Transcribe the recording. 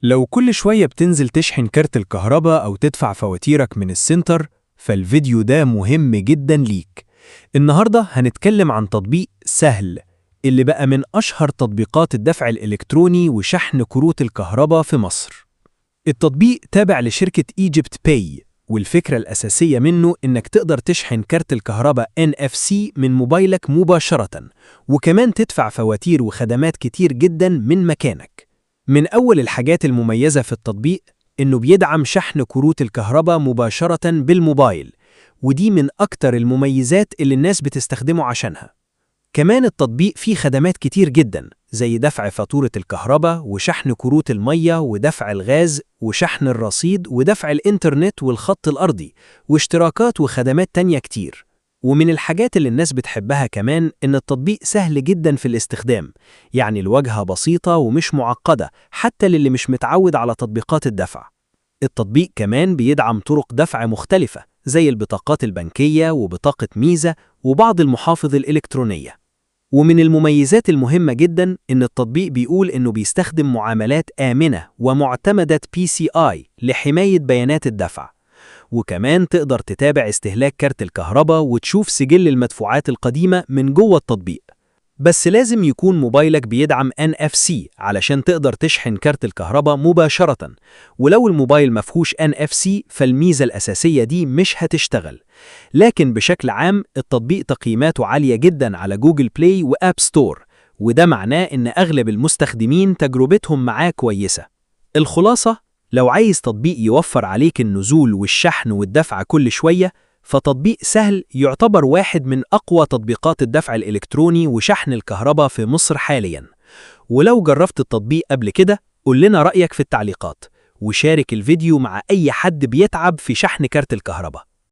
لو كل شوية بتنزل تشحن كارت الكهرباء أو تدفع فواتيرك من السنتر، فالفيديو ده مهم جدا ليك. النهاردة هنتكلم عن تطبيق سهل اللي بقى من أشهر تطبيقات الدفع الإلكتروني وشحن كروت الكهرباء في مصر. التطبيق تابع لشركة ايجيبت باي، والفكرة الأساسية منه إنك تقدر تشحن كارت الكهرباء NFC من موبايلك مباشرة، وكمان تدفع فواتير وخدمات كتير جدا من مكانك. من أول الحاجات المميزة في التطبيق إنه بيدعم شحن كروت الكهرباء مباشرة بالموبايل، ودي من أكتر المميزات اللي الناس بتستخدمه عشانها. كمان التطبيق فيه خدمات كتير جدا زي دفع فاتورة الكهرباء وشحن كروت المية ودفع الغاز وشحن الرصيد ودفع الإنترنت والخط الأرضي واشتراكات وخدمات تانية كتير. ومن الحاجات اللي الناس بتحبها كمان إن التطبيق سهل جدا في الاستخدام، يعني الواجهة بسيطة ومش معقدة حتى للي مش متعود على تطبيقات الدفع. التطبيق كمان بيدعم طرق دفع مختلفة زي البطاقات البنكية وبطاقة ميزة وبعض المحافظ الإلكترونية. ومن المميزات المهمة جدا إن التطبيق بيقول إنه بيستخدم معاملات آمنة ومعتمدة PCI لحماية بيانات الدفع. وكمان تقدر تتابع استهلاك كارت الكهرباء وتشوف سجل المدفوعات القديمة من جوه التطبيق. بس لازم يكون موبايلك بيدعم NFC علشان تقدر تشحن كارت الكهرباء مباشرة، ولو الموبايل مفهوش NFC فالميزة الأساسية دي مش هتشتغل. لكن بشكل عام التطبيق تقييماته عالية جدا على جوجل بلاي وآب ستور، وده معناه إن أغلب المستخدمين تجربتهم معاه كويسة. الخلاصة، لو عايز تطبيق يوفر عليك النزول والشحن والدفع كل شوية، فتطبيق سهل يعتبر واحد من أقوى تطبيقات الدفع الإلكتروني وشحن الكهرباء في مصر حالياً. ولو جربت التطبيق قبل كده، قول لنا رأيك في التعليقات، وشارك الفيديو مع أي حد بيتعب في شحن كارت الكهرباء.